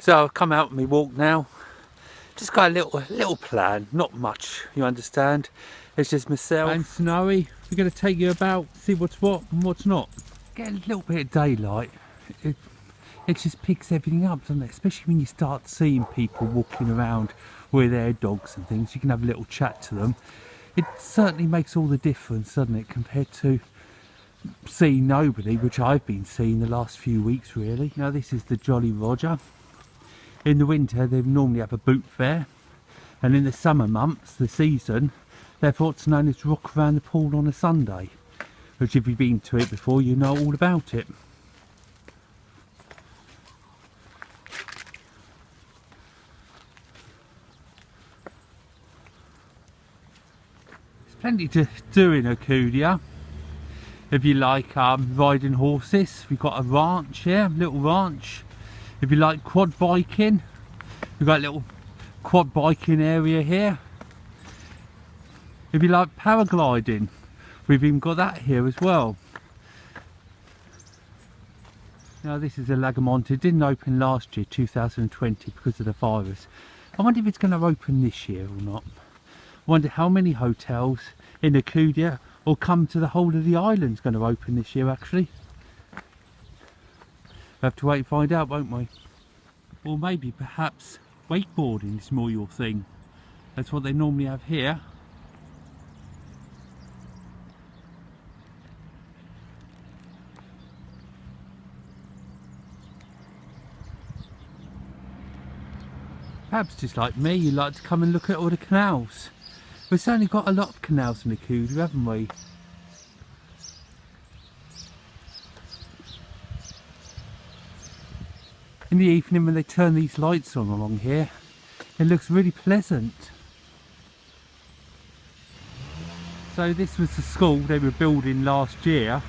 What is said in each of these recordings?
So I've come out on my walk now. Just got a little plan, not much, you understand. It's just myself. And Snowy, we're going to take you about, see what's what and what's not. Get a little bit of daylight. It just picks everything up, doesn't it? Especially when you start seeing people walking around with their dogs and things. You can have a little chat to them. It certainly makes all the difference, doesn't it, compared to seeing nobody, which I've been seeing the last few weeks really. Now this is the Jolly Roger. In the winter they normally have a boot fair, and in the summer months, the season, therefore it's known as Rock Around the Pool on a Sunday, which if you've been to it before you know all about it. There's plenty to do in Alcudia. If you like riding horses, we've got a ranch here, little ranch. If you like quad biking, we've got a little quad biking area here. If you like paragliding, we've even got that here as well. Now this is a Lagomont. It didn't open last year, 2020, because of the virus. I wonder if it's going to open this year or not. I wonder how many hotels in Alcudia or come to the whole of the island's going to open this year actually. We'll have to wait and find out, won't we? Or maybe perhaps wakeboarding is more your thing. That's what they normally have here. Perhaps just like me, you like to come and look at all the canals. We've certainly got a lot of canals in Alcudia, haven't we? In the evening when they turn these lights on along here, it looks really pleasant. So this was the school they were building last year.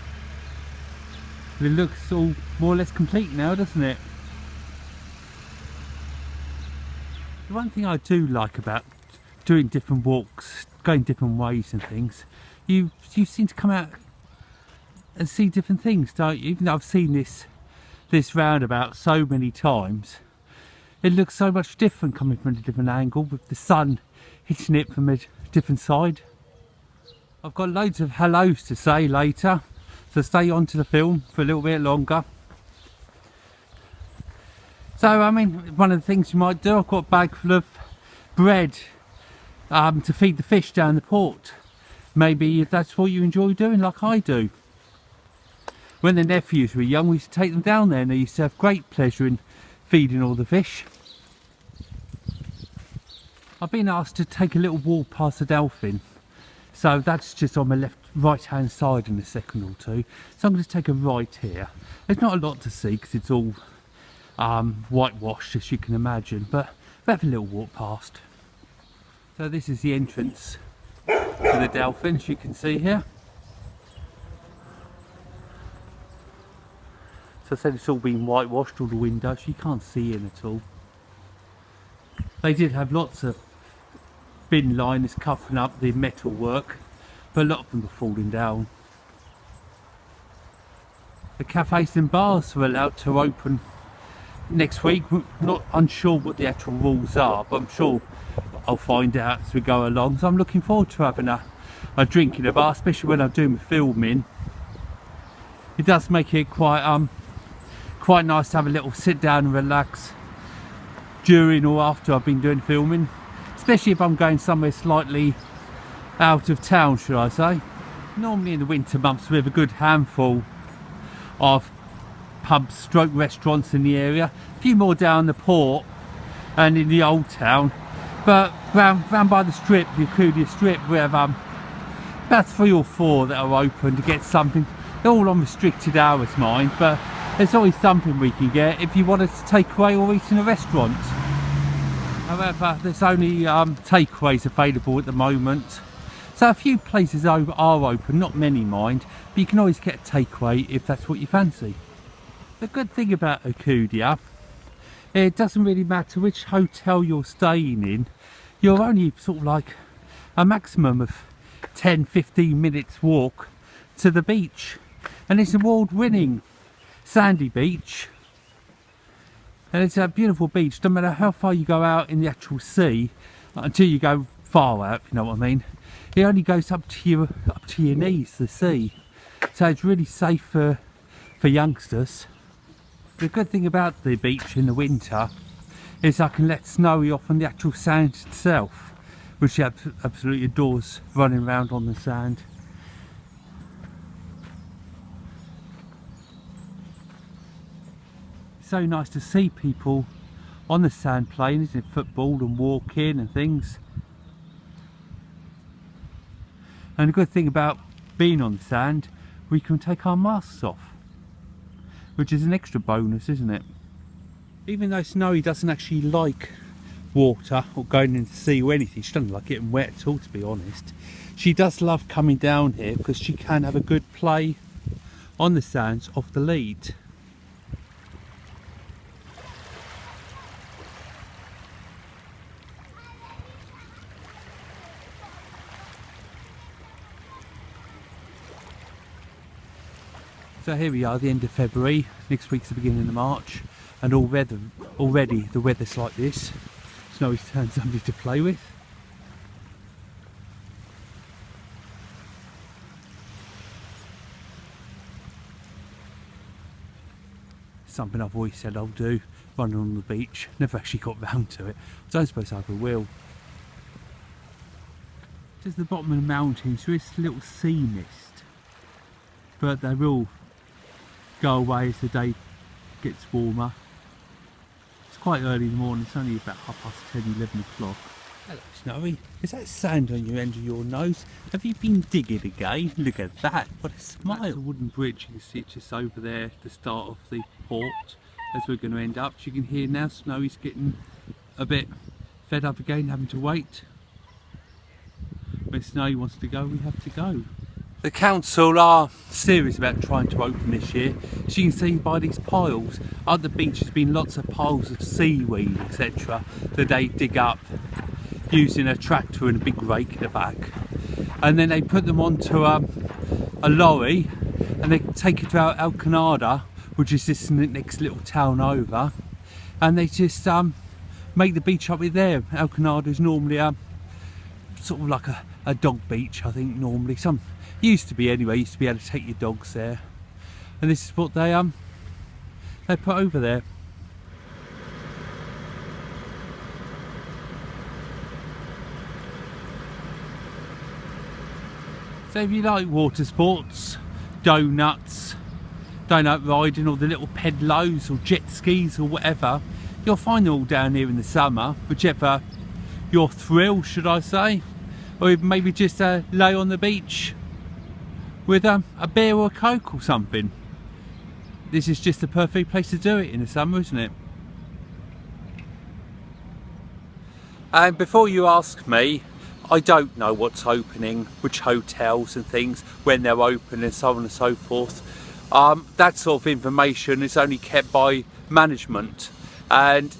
It looks all more or less complete now, doesn't it? The one thing I do like about doing different walks, going different ways and things, you seem to come out and see different things, don't you? Even though I've seen this roundabout so many times, it looks so much different coming from a different angle with the sun hitting it from a different side. I've got loads of hellos to say later, so stay on to the film for a little bit longer. So I mean, one of the things you might do, I've got a bag full of bread to feed the fish down the port. Maybe if that's what you enjoy doing like I do. When the nephews were young, we used to take them down there and they used to have great pleasure in feeding all the fish. I've been asked to take a little walk past the dolphin, so that's just on my right hand side in a second or two. So I'm going to take a right here. There's not a lot to see because it's all whitewashed, as you can imagine, but we'll have a little walk past. So this is the entrance to the dolphin, as you can see here. So I said it's all been whitewashed, all the windows, you can't see in at all. They did have lots of bin liners covering up the metal work, but a lot of them were falling down. The cafes and bars were allowed to open next week. We're not unsure what the actual rules are, but I'm sure I'll find out as we go along. So I'm looking forward to having a drink in a bar, especially when I'm doing filming. It does make it quite nice to have a little sit down and relax during or after I've been doing filming, especially if I'm going somewhere slightly out of town, should I say. Normally in the winter months we have a good handful of pubs stroke restaurants in the area, a few more down the port and in the old town, but round by the strip, the Alcudia strip, we have about 3 or 4 that are open to get something. They're all on restricted hours, mind, but there's always something we can get if you want us to take away or eat in a restaurant. However, there's only takeaways available at the moment, so a few places are open, not many mind, but you can always get a takeaway if that's what you fancy. The good thing about Alcudia, it doesn't really matter which hotel you're staying in, you're only sort of like a maximum of 10-15 minutes walk to the beach, and it's award-winning sandy beach. And it's a beautiful beach. No matter how far you go out in the actual sea, until you go far out, you know what I mean, it only goes up to your knees, the sea. So it's really safe for youngsters. The good thing about the beach in the winter is I can let Snowy off on the actual sand itself, which she absolutely adores, running around on the sand. It's so nice to see people on the sand playing, isn't it? Football and walking and things. And the good thing about being on the sand, we can take our masks off, which is an extra bonus, isn't it? Even though Snowy doesn't actually like water or going into the sea or anything, she doesn't like getting wet at all, to be honest. She does love coming down here because she can have a good play on the sands off the lead. So here we are, the end of February. Next week's the beginning of March, and already the weather's like this. Snowy's found somebody to play with. Something I've always said I'll do, running on the beach. Never actually got round to it. I don't suppose I ever will. Just the bottom of the mountains, there is a little sea mist, but they will go away as the day gets warmer. It's quite early in the morning, it's only about 10:30, 11 o'clock. Hello Snowy, is that sand on your end of your nose? Have you been digging again? Look at that, what a smile. That's a wooden bridge, you can see it just over there, the start of the port, as we're going to end up. As you can hear now, Snowy's getting a bit fed up again, having to wait. When Snowy wants to go, we have to go. The council are serious about trying to open this year. As you can see by these piles, at the beach there's been lots of piles of seaweed, etc. that they dig up using a tractor and a big rake in the back. And then they put them onto a lorry and they take it to Alcudia, which is this next little town over. And they just make the beach up with there. Alcudia is normally sort of like a dog beach, I think, normally. Used to be anyway, used to be able to take your dogs there. And this is what they put over there. So if you like water sports, donut riding, or the little pedlos or jet skis or whatever, you'll find them all down here in the summer, whichever your thrill, should I say. Or even maybe just lay on the beach with a beer or a Coke or something. This is just the perfect place to do it in the summer, isn't it? And before you ask me, I don't know what's opening, which hotels and things, when they're open and so on and so forth. That sort of information is only kept by management, and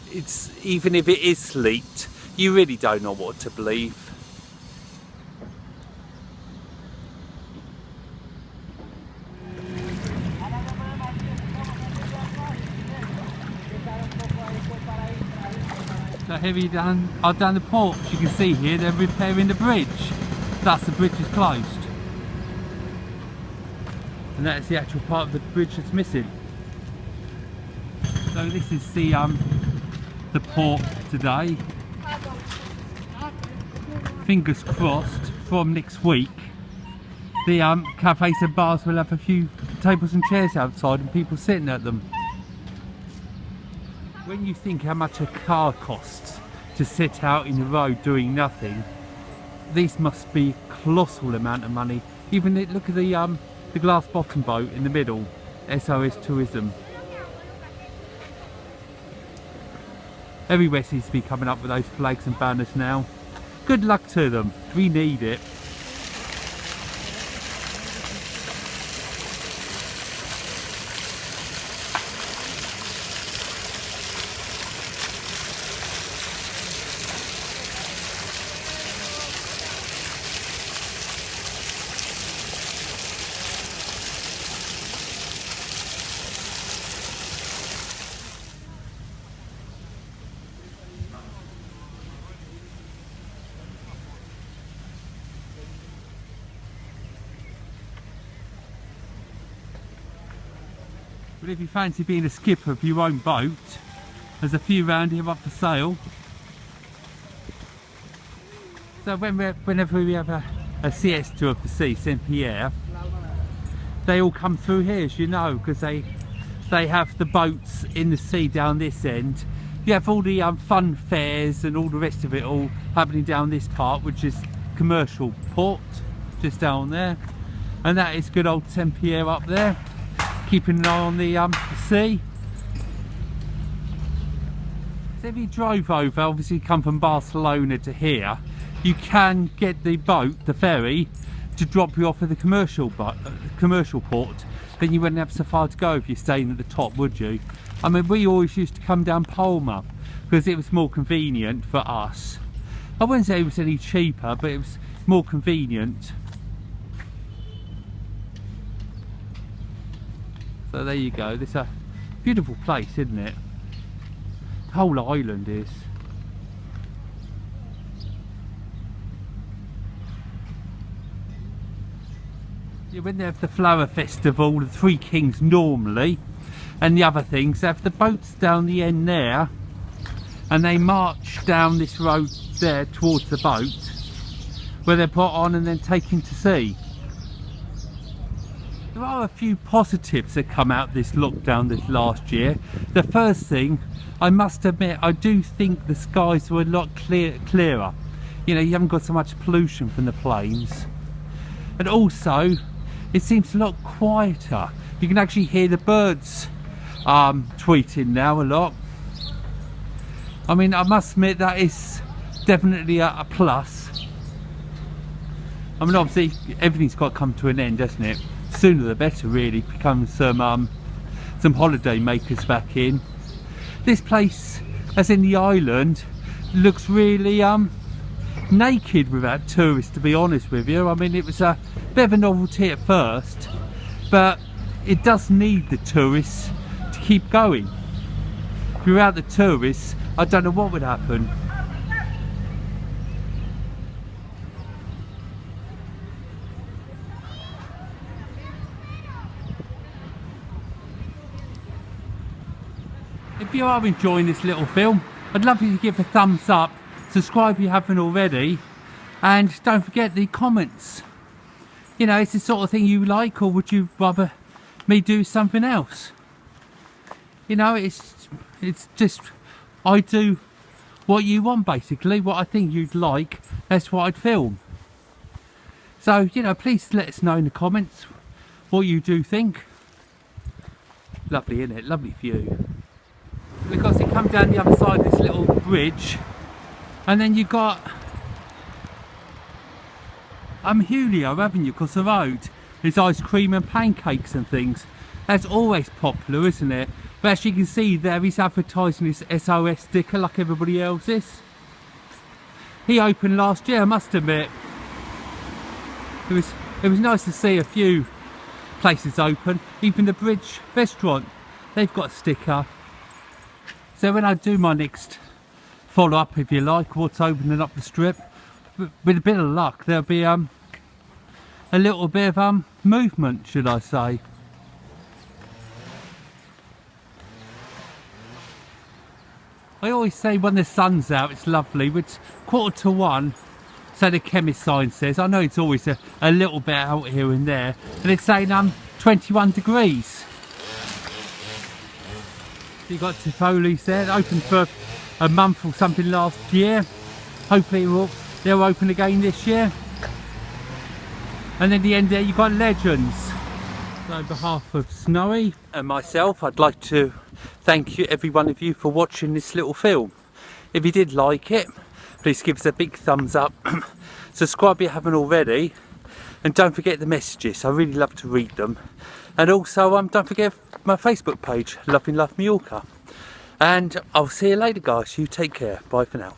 it's, even if it is leaked, you really don't know what to believe. So here we are down the port. As you can see here, they're repairing the bridge. Thus the bridge is closed. And that is the actual part of the bridge that's missing. So this is the port today. Fingers crossed, from next week, the cafes and bars will have a few tables and chairs outside and people sitting at them. When you think how much a car costs to sit out in the road doing nothing, these must be a colossal amount of money. Even look at the glass bottom boat in the middle, SOS Tourism. Everywhere seems to be coming up with those flags and banners now. Good luck to them, we need it. But if you fancy being a skipper of your own boat, there's a few round here up for sale. So whenever we have a siesta of the sea, Saint Pierre, they all come through here, as you know, because they have the boats in the sea down this end. You have all the fun fairs and all the rest of it all happening down this part, which is commercial port, just down there. And that is good old Saint Pierre up there, keeping an eye on the sea. So if you drove over, obviously you come from Barcelona to here, you can get the boat, the ferry, to drop you off at the commercial port. Then you wouldn't have so far to go if you're staying at the top, would you? I mean, we always used to come down Palma because it was more convenient for us. I wouldn't say it was any cheaper, but it was more convenient. So there you go. This is a beautiful place, isn't it? The whole island is. Yeah, when they have the flower festival, the Three Kings normally, and the other things, they have the boats down the end there, and they march down this road there towards the boat, where they're put on and then taken to sea. There are a few positives that come out this lockdown this last year. The first thing, I must admit, I do think the skies were a lot clearer. You know, you haven't got so much pollution from the planes. And also, it seems a lot quieter. You can actually hear the birds tweeting now a lot. I mean, I must admit that is definitely a plus. I mean, obviously everything's got to come to an end, doesn't it? Sooner the better, really. Become some holiday makers back in. This place, as in the island, looks really naked without tourists, to be honest with you. I mean, it was a bit of a novelty at first, but it does need the tourists to keep going. Without the tourists, I don't know what would happen. If you are enjoying this little film, I'd love you to give a thumbs up, subscribe if you haven't already, and don't forget the comments. You know, it's the sort of thing you like, or would you rather me do something else? You know, it's just, I do what you want, basically. What I think you'd like, that's what I'd film. So, you know, please let us know in the comments what you do think. Lovely, isn't it? Lovely view. Because you come down the other side of this little bridge, and then you've got Julio, haven't you? Because the road is ice cream and pancakes and things. That's always popular, isn't it? But as you can see there, he's advertising his SOS sticker like everybody else's. He opened last year, I must admit. It was nice to see a few places open. Even the Bridge restaurant, they've got a sticker. So when I do my next follow-up, if you like, what's opening up the strip, with a bit of luck, there'll be a little bit of movement, should I say. I always say when the sun's out, it's lovely. It's 1:45, so the chemist sign says. I know it's always a little bit out here and there, but it's saying 21 degrees. You've got Tivoli's there, open for a month or something last year. Hopefully they'll open again this year. And then the end there, you've got Legends. So on behalf of Snowy and myself, I'd like to thank you, every one of you, for watching this little film. If you did like it, please give us a big thumbs up. Subscribe if you haven't already. And don't forget the messages, I really love to read them. And also, don't forget my Facebook page, Love in Love Mallorca. And I'll see you later, guys. You take care. Bye for now.